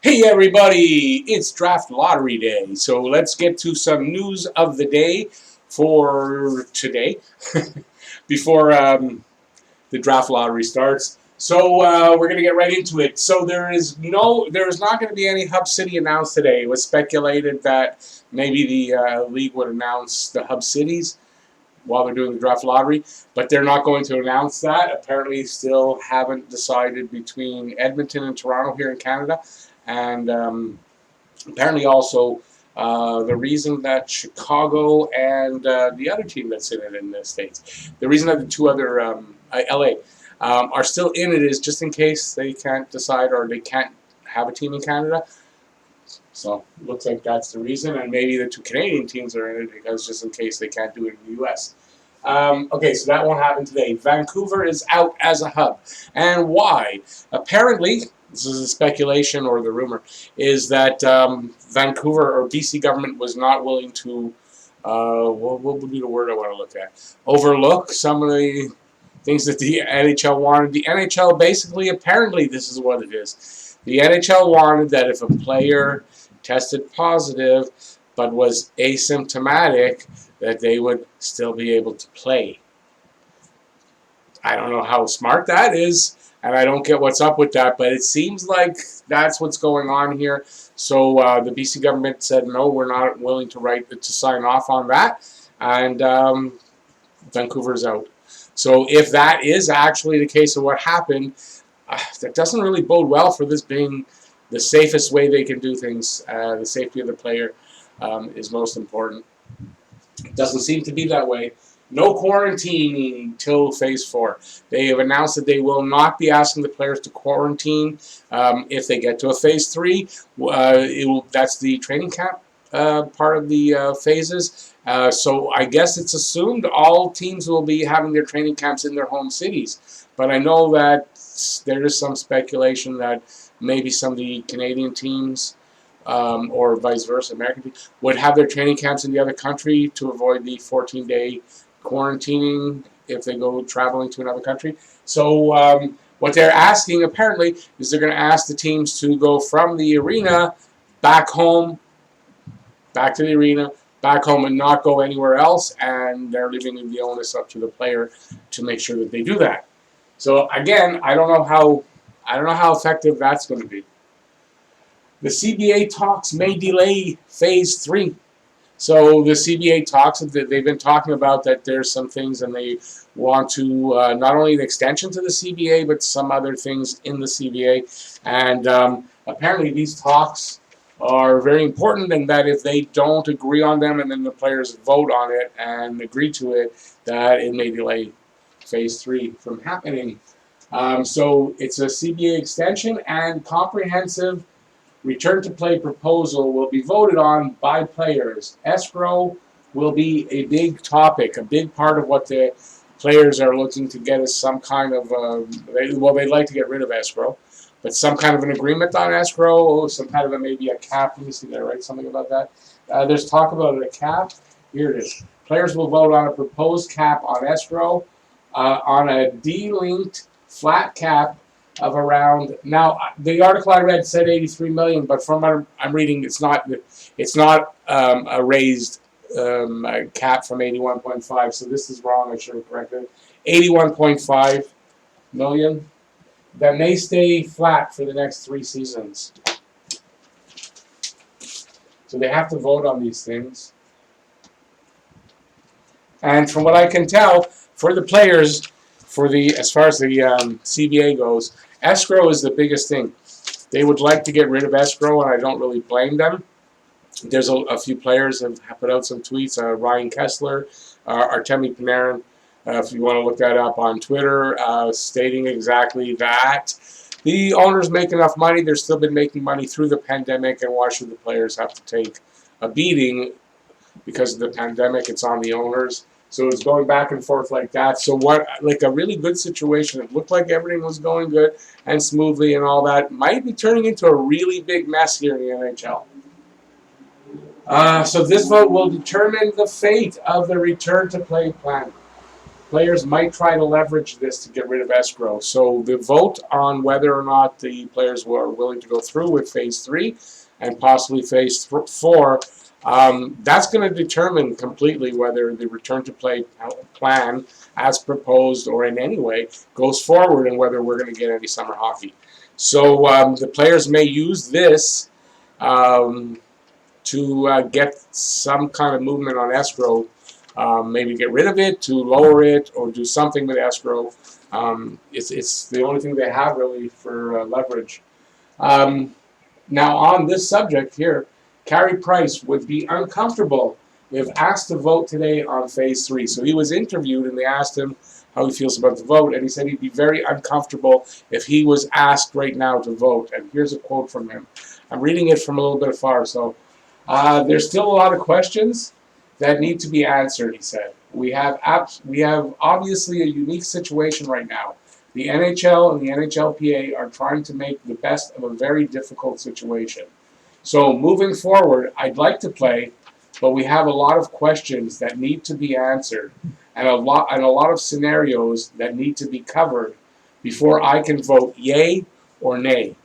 Hey everybody, it's draft lottery day, so let's get to some news of the day for today before the draft lottery starts. So we're going to get right into it. So there is not going to be any Hub City announced today. It was speculated that maybe the league would announce the Hub Cities while they're doing the draft lottery, but they're not going to announce that. Apparently still haven't decided between Edmonton and Toronto here in Canada. And apparently also the reason that Chicago and the other team that's in it in the States, the reason that the two other, LA, are still in it is just in case they can't decide or they can't have a team in Canada. So it looks like that's the reason, and maybe the two Canadian teams are in it because just in case they can't do it in the U.S. Okay, so that won't happen today. Vancouver is out as a hub. And why? Apparently, this is a speculation or the rumor, is that Vancouver or BC government was not willing to, what would be the word I want to look at? Overlook some of the things that the NHL wanted. The NHL basically, apparently, this is what it is. The NHL wanted that if a player tested positive but was asymptomatic, that they would still be able to play. I don't know how smart that is, and I don't get what's up with that, but it seems like that's what's going on here. So the BC government said, no, we're not willing to sign off on that, and Vancouver's out. So if that is actually the case of what happened, that doesn't really bode well for this being the safest way they can do things. The safety of the player is most important. It doesn't seem to be that way. No quarantining till Phase 4. They have announced that they will not be asking the players to quarantine if they get to a Phase 3. That's the training camp part of the phases. So I guess it's assumed all teams will be having their training camps in their home cities. But I know that there is some speculation that maybe some of the Canadian teams or vice versa, American teams, would have their training camps in the other country to avoid the 14-day quarantining if they go traveling to another country. So what they're asking, apparently, is they're going to ask the teams to go from the arena back home, back to the arena, back home, and not go anywhere else, and they're leaving the onus up to the player to make sure that they do that. So again, I don't know how effective that's going to be. The CBA talks may delay Phase 3. So the CBA talks, they've been talking about that there's some things and they want to not only an extension to the CBA, but some other things in the CBA. And apparently these talks are very important, and that if they don't agree on them and then the players vote on it and agree to it, that it may delay Phase 3 from happening. So it's a CBA extension, and comprehensive return to play proposal will be voted on by players. Escrow will be a big topic, a big part of what the players are looking to get is some kind of, they'd like to get rid of escrow, but some kind of an agreement on escrow, some kind of maybe a cap. Let me see there, right? Something about that. There's talk about a cap. Here it is. Players will vote on a proposed cap on escrow, on a de-linked flat cap of around, now the article I read said 83 million, but from what I'm reading, it's not a raised cap from 81.5. So this is wrong. I should have corrected it. 81.5 million. That may stay flat for the next 3 seasons. So they have to vote on these things. And from what I can tell, for the players, as far as the CBA goes, escrow is the biggest thing. They would like to get rid of escrow, and I don't really blame them. There's a few players have put out some tweets. Ryan Kessler, Artemi Panarin, if you want to look that up on Twitter, stating exactly that. The owners make enough money. They've still been making money through the pandemic, and why should the players have to take a beating because of the pandemic? It's on the owners. So it's going back and forth like that. So like a really good situation, it looked like everything was going good and smoothly and all that, might be turning into a really big mess here in the NHL. So this vote will determine the fate of the return to play plan. players might try to leverage this to get rid of escrow. So the vote on whether or not the players are willing to go through with Phase 3 and possibly Phase 4, that's going to determine completely whether the return to play plan as proposed or in any way goes forward and whether we're going to get any summer hockey. So the players may use this to get some kind of movement on escrow, maybe get rid of it, to lower it, or do something with escrow. It's the only thing they have really for leverage. Now on this subject here, Carey Price would be uncomfortable if asked to vote today on Phase 3. So he was interviewed and they asked him how he feels about the vote, and he said he'd be very uncomfortable if he was asked right now to vote. And here's a quote from him. I'm reading it from a little bit afar, so there's still a lot of questions that need to be answered, he said. We have obviously a unique situation right now. The NHL and the NHLPA are trying to make the best of a very difficult situation. So moving forward, I'd like to play, but we have a lot of questions that need to be answered and a lot of scenarios that need to be covered before I can vote yay or nay.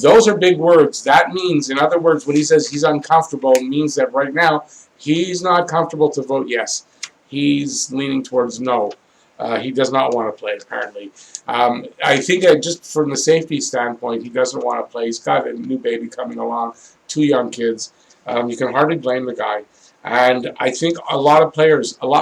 Those are big words. That means, in other words, when he says he's uncomfortable, it means that right now he's not comfortable to vote yes. He's leaning towards no. He does not want to play, apparently. I think just from the safety standpoint, he doesn't want to play. He's got a new baby coming along, 2 young kids. You can hardly blame the guy. And I think a lot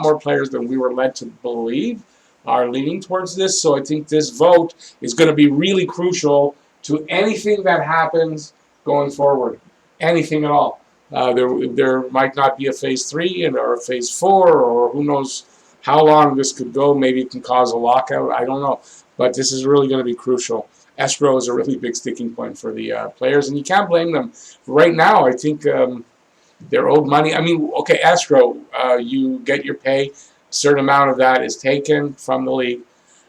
more players than we were led to believe are leaning towards this. So I think this vote is going to be really crucial to anything that happens going forward, anything at all. There might not be a Phase 3 or a Phase 4, or who knows how long this could go. Maybe it can cause a lockout. I don't know. But this is really going to be crucial. Escrow is a really big sticking point for the players, and you can't blame them. Right now, I think they're owed money. I mean, okay, escrow, you get your pay. A certain amount of that is taken from the league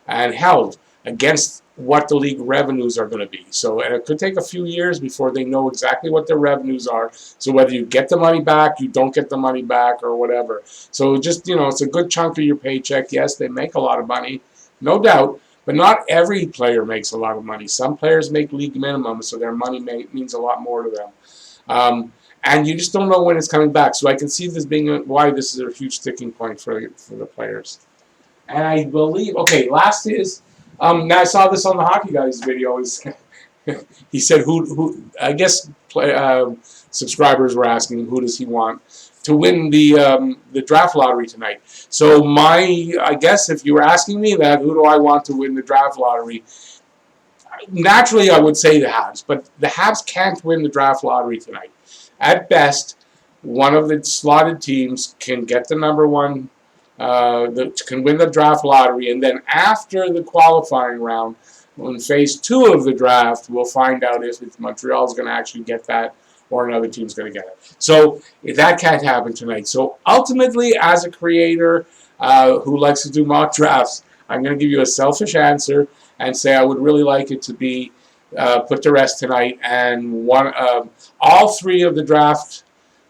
and held against what the league revenues are going to be. So, and it could take a few years before they know exactly what their revenues are. So whether you get the money back, you don't get the money back, or whatever. So just, it's a good chunk of your paycheck. Yes, they make a lot of money, no doubt, but not every player makes a lot of money. Some players make league minimum, so their money means a lot more to them. And you just don't know when it's coming back. So I can see this being why this is a huge sticking point for the players. And I believe, okay, last is, now I saw this on the Hockey Guys video. He said who I guess subscribers were asking who does he want to win the draft lottery tonight. So I guess if you were asking me that, who do I want to win the draft lottery? Naturally, I would say the Habs, but the Habs can't win the draft lottery tonight. At best, one of the slotted teams can get the number one. Can win the draft lottery, and then after the qualifying round, in Phase 2 of the draft, we'll find out if Montreal is going to actually get that or another team's going to get it. So that can't happen tonight. So ultimately, as a creator who likes to do mock drafts, I'm going to give you a selfish answer and say I would really like it to be put to rest tonight, and all 3 of the draft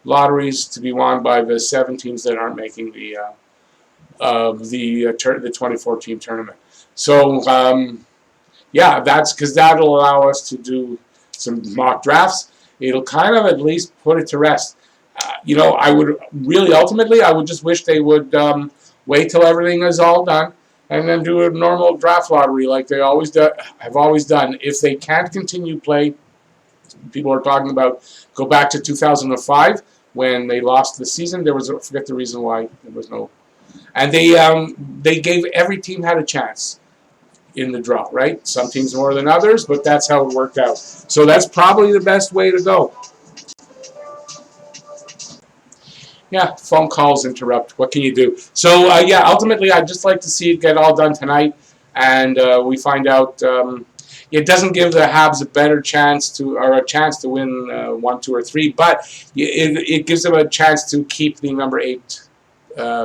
lotteries to be won by the 7 teams that aren't making the 2014 tournament. So yeah, that's because that'll allow us to do some mock drafts. It'll kind of at least put it to rest. I would really ultimately, I would just wish they would wait till everything is all done and then do a normal draft lottery like they have always done. If they can't continue play, people are talking about go back to 2005 when they lost the season. There was I forget the reason why there was no. And they gave every team had a chance in the draw, right? Some teams more than others, but that's how it worked out. So that's probably the best way to go. Yeah, phone calls interrupt. What can you do? So yeah, ultimately, I'd just like to see it get all done tonight, and we find out. It doesn't give the Habs a better chance to win 1, 2, or 3, but it gives them a chance to keep the number 8.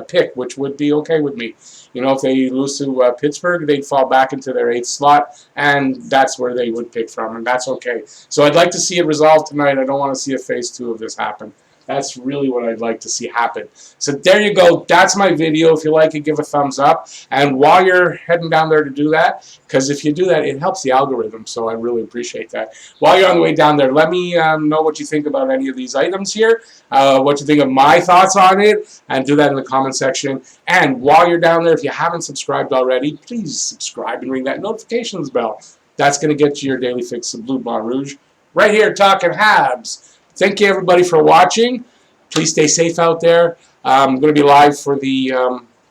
Pick, which would be okay with me. If they lose to Pittsburgh, they'd fall back into their 8th slot, and that's where they would pick from, and that's okay. So I'd like to see it resolved tonight. I don't want to see a Phase 2 of this happen. That's really what I'd like to see happen. So there you go. That's my video. If you like it, give a thumbs up. And while you're heading down there to do that, because if you do that, it helps the algorithm. So I really appreciate that. While you're on the way down there, let me know what you think about any of these items here, what you think of my thoughts on it, and do that in the comment section. And while you're down there, if you haven't subscribed already, please subscribe and ring that notifications bell. That's going to get you your daily fix of Blue, Blanc, Rouge. Right here, talking Habs. Thank you, everybody, for watching. Please stay safe out there. I'm going to be live for the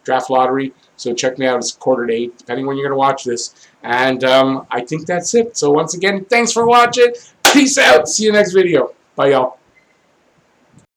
draft lottery, so check me out. It's 7:45, depending when you're going to watch this. And I think that's it. So once again, thanks for watching. Peace out. See you next video. Bye, y'all.